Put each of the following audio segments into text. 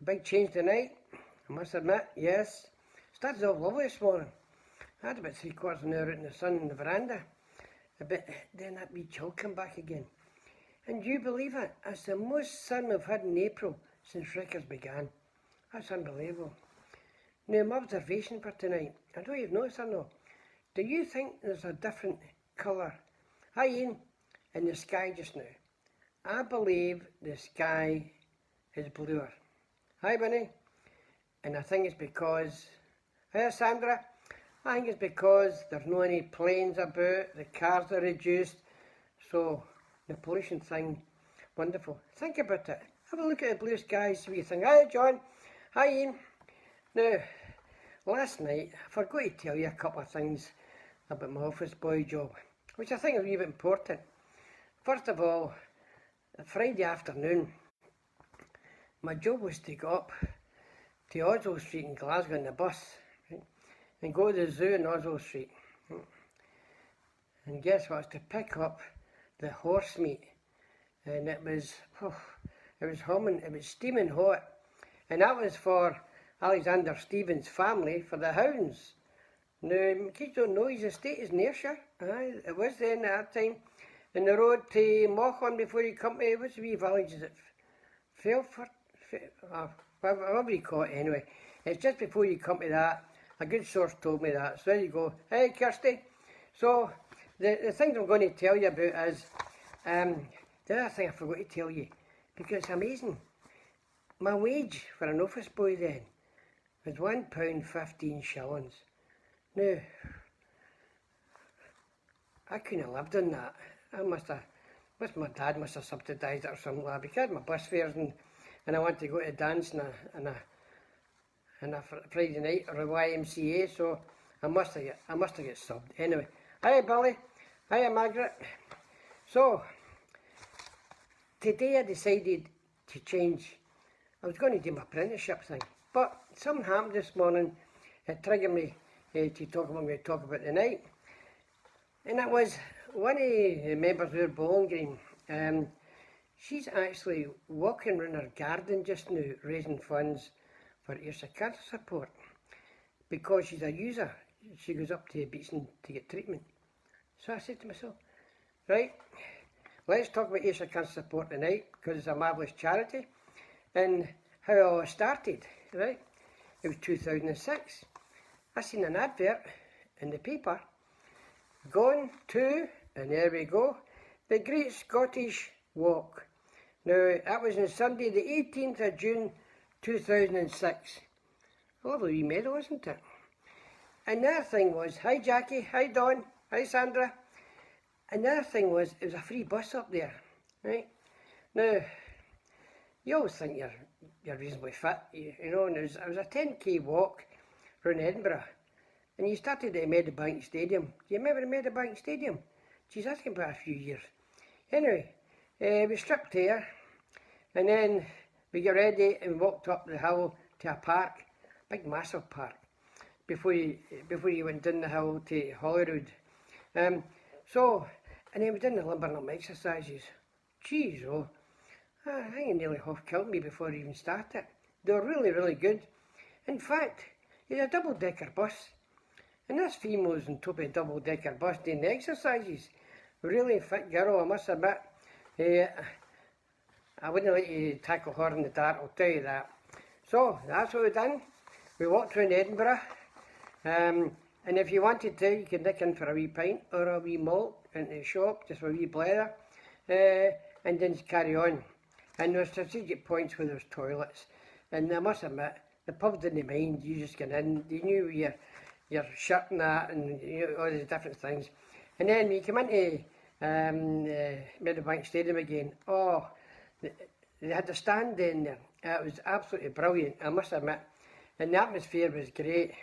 A big change tonight, I must admit, yes. Started off lovely this morning. I had about 3/4 of an hour out in the sun in the veranda. But then that wee chill came back again. And you believe it, it's the most sun we've had in April since Records began. That's unbelievable. Now, my observation for tonight, I don't know if you've noticed or not, do you think there's a different colour, hi Ian, in the sky just now? I believe the sky is bluer. Hi Bunny. And I think it's because, hi Sandra, I think it's because there's no any planes about, the cars are reduced, so the pollution thing, wonderful. Think about it. Have a look at the blue skies, see what you think. Hi John, hi Ian. Now, last night, I forgot to tell you a couple of things about my office boy job, which I think are really important. First of all, Friday afternoon, my job was to go up to Oswald Street in Glasgow in the bus, right, and go to the zoo in Oswald Street. And guess what? To pick up the horse meat, and it was humming, it was steaming hot, and that was for Alexander Stephen's family, for the hounds. Now, kids don't know, his estate is in Ayrshire. It was then at that time. In the road to Mochon before you come to, what's the wee village, is it Felford? Whatever you call it anyway. It's just before you come to that. A good source told me that. So there you go. Hey Kirsty. So the things I'm going to tell you about is, the other thing I forgot to tell you, because it's amazing. My wage for an office boy then was £1.15. Now, I couldn't have lived on that. My dad must have subsidised it or something like that, because my bus fares and I want to go to a dance on a Friday night or a YMCA, so I must have got subbed. Anyway, hiya Billy, hiya Margaret. So, today I decided to change. I was going to do my apprenticeship thing, but something happened this morning that triggered me to talk about what I'm going to talk about tonight. And that was one of the members of our bowling green. She's actually walking around her garden just now, raising funds for Ayrshire cancer support, because she's a user. She goes up to Beatson to get treatment. So I said to myself, right, let's talk about Ayrshire cancer support tonight, because it's a marvellous charity, and how it all started, right? It was 2006. I seen an advert in the paper, going to, and there we go, the Great Scottish Walk. Now, that was on Sunday the 18th of June 2006. A lovely wee meadow, isn't it? And the other thing was, hi Jackie, hi Dawn, hi Sandra. And the other thing was, it was a free bus up there, right? Now, you always think you're reasonably fit, you know, and it was a 10k walk around Edinburgh. And you started at Meadowbank Stadium. Do you remember the Meadowbank Stadium? Geez, that's been about a few years. Anyway, we stripped here, and then we got ready and walked up the hill to a park, big massive park, before you went down the hill to Holyrood. And then we did the limbering up exercises. Geez, I think it nearly half killed me before I even started. They were really, really good. In fact, it's a double-decker bus. And this female's on top of a double-decker bus doing the exercises. Really fit girl, I must admit. I wouldn't let you tackle her in the dark, I'll tell you that. So, that's what we done. We walked around Edinburgh. And if you wanted to, you could nick in for a wee pint or a wee malt in the shop, just for a wee blether. And then just carry on. And there were strategic points where there was toilets. And I must admit, the pub didn't mind, you just get in, you knew your shirt and that, and you know, all these different things. And then when you come into Meadowbank Stadium again, they had the stand in there. It was absolutely brilliant, I must admit. And the atmosphere was great.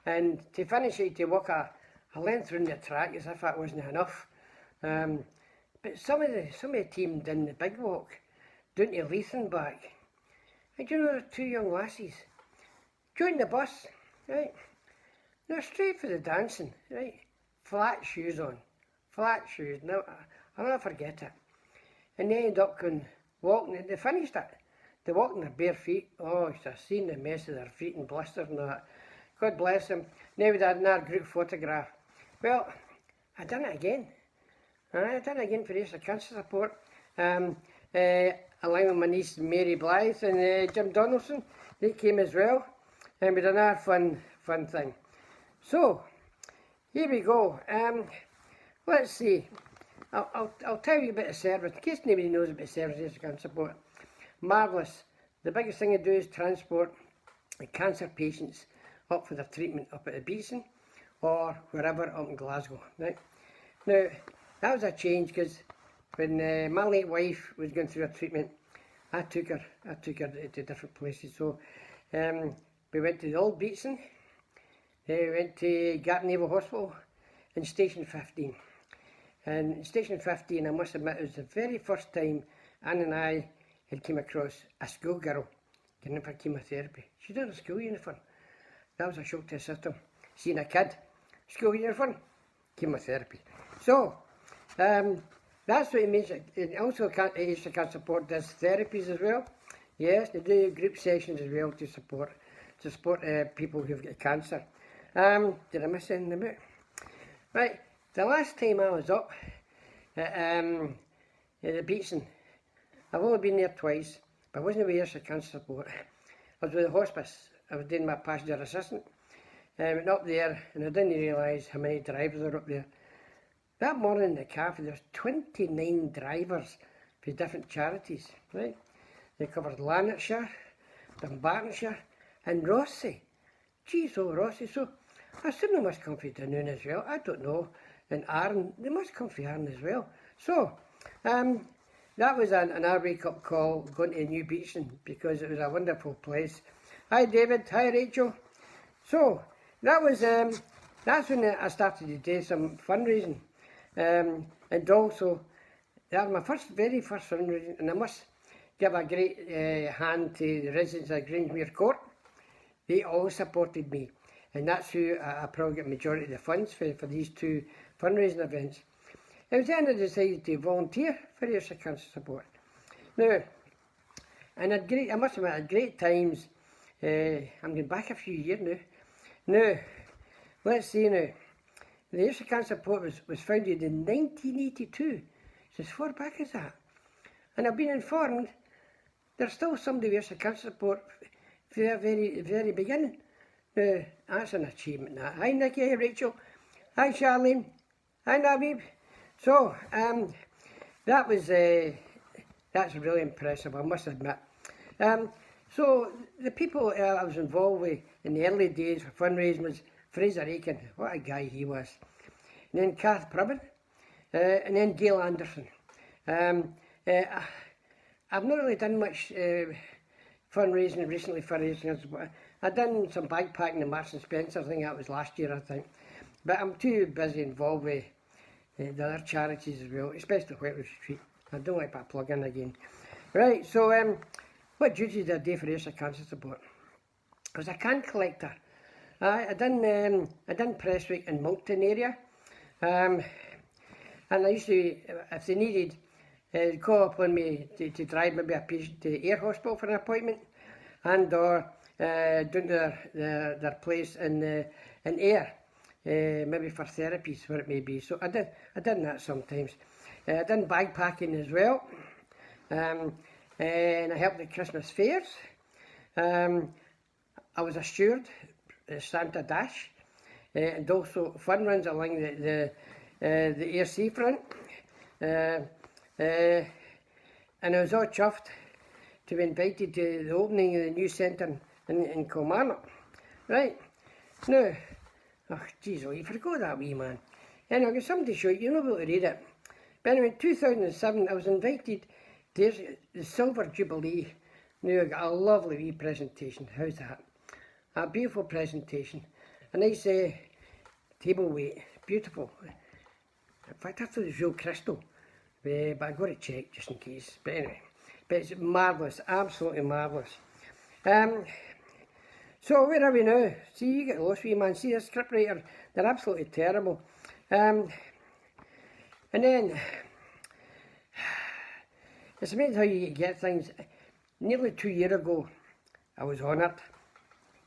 And to finish it, to walk a length around the track as if that wasn't enough. But some of the team did the big walk down to Leith and back. And you know, there were two young lassies joined the bus, right? They're straight for the dancing, right? Flat shoes on, flat shoes. Now I'll never forget it. And they ended up walking. They finished it. they walk in their bare feet. Oh, you should have seen the mess of their feet and blisters and that. God bless them. Now we had another group photograph. Well, I done it again. I done it again for Ayrshire Cancer Support. Along with my niece Mary Blythe and Jim Donaldson. They came as well. And we done another fun thing. So, here we go. Let's see. I'll tell you a bit of service, in case nobody knows about service Ayrshire Cancer Support. Marvellous. The biggest thing I do is transport cancer patients up for their treatment up at the Beeson or wherever up in Glasgow. Right? Now, that was a change because when my late wife was going through her treatment, I took her to different places. So we went to the old Beeson, we went to Gap Naval Hospital and Station 15. And in Station 15, I must admit, it was the very first time Anne and I had came across a schoolgirl getting in for chemotherapy. She's in a school uniform. That was a shock to the system. Seeing a kid, school uniform, chemotherapy. So, that's what it means. And also, Ayrshire Cancer Support does therapies as well. Yes, they do group sessions as well to support people who've got cancer. Did I miss anything about? Right, the last time I was up at the Beeson, I've only been there twice, but I wasn't with Ayrshire Cancer Support. I was with the hospice. I was doing my passenger assistant. I went up there and I didn't realise how many drivers were up there. That morning in the cafe there was 29 drivers for different charities, right? They covered Lanarkshire, Dumbartonshire and Rossi. Geez, oh Rossi, so I assume they must come from Dunoon as well, I don't know. And Arran, they must come from Arran as well. So, that was an our wake-up call going to New Beeson because it was a wonderful place. Hi David, hi Rachel. So, that was, that's when I started to do some fundraising. And also, that was my very first fundraising, and I must give a great hand to the residents of Grangemere Court. They all supported me, and that's who I probably get majority of the funds for these two fundraising events. It was then I decided to volunteer for Ayrshire Cancer Support. Now, and I must admit, I had great times. I'm going back a few years now. Now, let's see now. The Ayrshire Cancer Support was founded in 1982. So as far back as that. And I've been informed there's still somebody with Ayrshire Cancer Support from the very beginning. Now, that's an achievement. That. Hi Nikki, hi Rachel, hi Charlene, hi Nabib. So, that's really impressive, I must admit. So, the people I was involved with in the early days for fundraising was Fraser Aiken, what a guy he was. And then Kath Pribben, and then Gail Anderson. I've not really done much fundraising recently for Ayrshire, but I've done some bagpacking in Marks and Spencer, I think that was last year, I think. But I'm too busy involved with the other charities as well, especially Wetwood Street. I don't like that plug in again. Right, so what duties did I do for Ayrshire Cancer Support? I was a can collector. I done Prestwick and Moncton area, and I used to, if they needed, call upon me to drive maybe a patient to Ayr Hospital for an appointment, and or down to their place in Ayr, maybe for therapies, where it may be. So I done that sometimes. I done bagpacking as well, and I helped at Christmas fairs. I was a steward at Santa Dash, and also fun runs along the Ayr seafront. And I was all chuffed to be invited to the opening of the new centre in Kilmarnock. Right, now, oh jeez, oh, you forgot that wee man. And I'll get something to show you, you'll not be able to read it. But anyway, in 2007, I was invited to the Silver Jubilee. Now I got a lovely wee presentation, how's that? A beautiful presentation, a nice table weight, beautiful. In fact, I thought it was real crystal. But I got to check just in case. But anyway, but it's marvellous, absolutely marvellous. So where are we now? See, you get lost, wee man. See, the scriptwriter, they're absolutely terrible. And then it's amazing how you get things. nearly 2 years ago, I was honoured.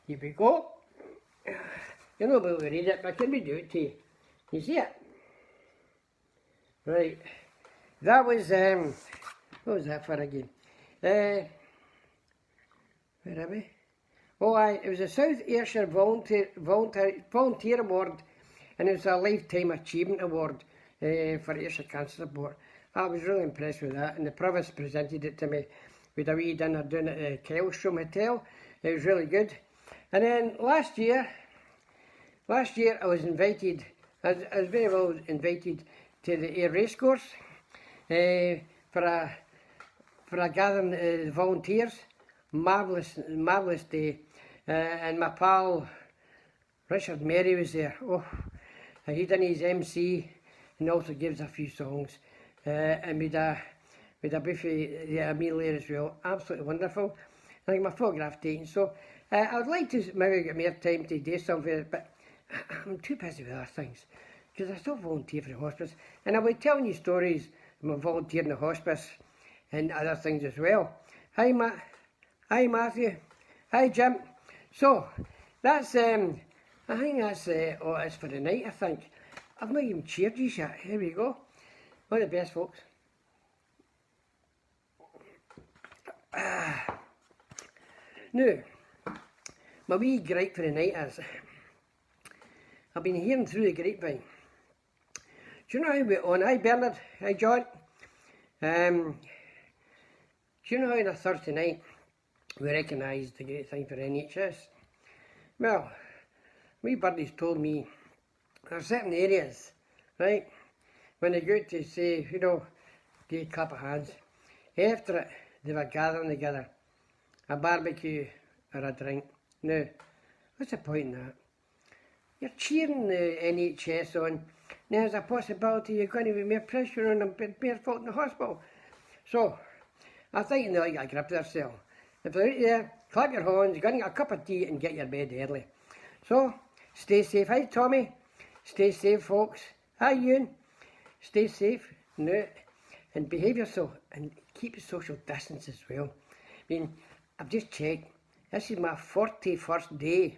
Here we go. You're not able to read it, but can we do it to you? You see it? Right. That was, what was that for again? Where are we? Oh, it was a South Ayrshire Volunteer Award, and it was a Lifetime Achievement Award for Ayrshire Cancer Support. I was really impressed with that, and the Provost presented it to me with a wee dinner down at the Kelstrom Hotel. It was really good. And then last year I was invited, I was very well invited to the Ayr Racecourse for a gathering of volunteers. Marvellous day. And my pal Richard Mary was there. Oh, he done his MC and also gives a few songs. And with a buffet, a meal there as well. Absolutely wonderful. I think my photograph taken. So I would like to maybe get more time to do something, but I'm too busy with other things because I still volunteer for the hospice, and I'll be telling you stories of my volunteering in the hospice and other things as well. Hi Matthew. Hi Jim. So that's I think that's all it is for the night. I think I've not even cheered you yet. Here we go. All the best, folks. Now, my wee gripe for the night is, I've been hearing through the grapevine. Do you know how we're on? Hi Bernard, hi John. Do you know how on a Thursday night we recognised the great thing for NHS? Well, wee birdies told me there are certain areas, right, when they go out to say, you know, do a clap of hands, after it they were gathering together, a barbecue or a drink. Now, what's the point in that? You're cheering the NHS on. Now there's a possibility you're going to be more pressure on them, more folk in the hospital. So, I think they'll get a grip of themselves. If they're out there, clap your hands, go and get a cup of tea and get your bed early. So, stay safe. Hi Tommy. Stay safe, folks. Hi Ewan. Stay safe. No. And behave yourself. And keep social distance as well. I mean, I've just checked. This is my 41st day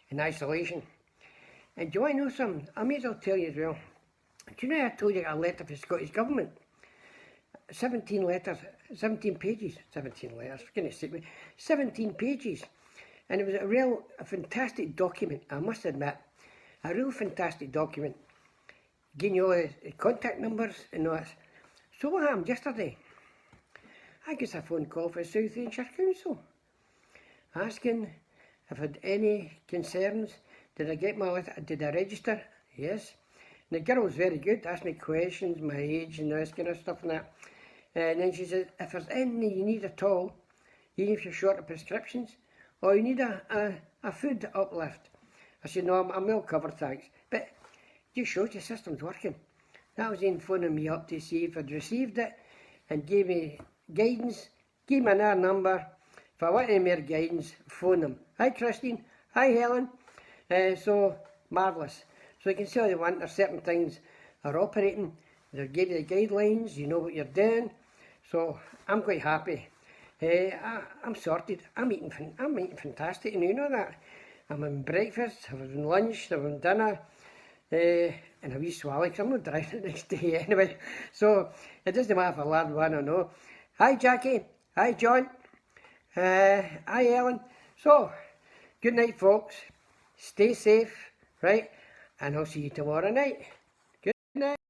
in isolation. And do I know something? I may as well tell you as well. Do you know I told you I got a letter from the Scottish Government? 17 letters, 17 pages, 17 letters, for goodness sake, 17 pages. And it was a fantastic document, I must admit. A real fantastic document. Giving you all the contact numbers and all that. So what happened yesterday? I got a phone call from South Ayrshire Council asking if I had any concerns. Did I get my letter? Did I register? Yes. And the girl was very good, asked me questions, my age and all this kind of stuff and that. And then she said, if there's anything you need at all, even if you're short of prescriptions, or you need a food uplift. I said, no, I'm well covered, thanks. But just shows your system's working. That was in phoning me up to see if I'd received it and gave me guidance, gave me another number. If I want any more guidance, phone them. Hi Christine, hi Helen. So, marvellous. So you can see how they want, there's certain things are operating, they'll give you the guidelines, you know what you're doing. So, I'm quite happy. I'm sorted, I'm eating fantastic, and you know that. I'm having breakfast, I'm having lunch, I'm having dinner, and a wee swallow, because I'm not driving the next day anyway. So, it doesn't matter if I land one or no. Hi Jackie, hi John, hi Ellen. So, good night folks, stay safe, right, and I'll see you tomorrow night. Good night.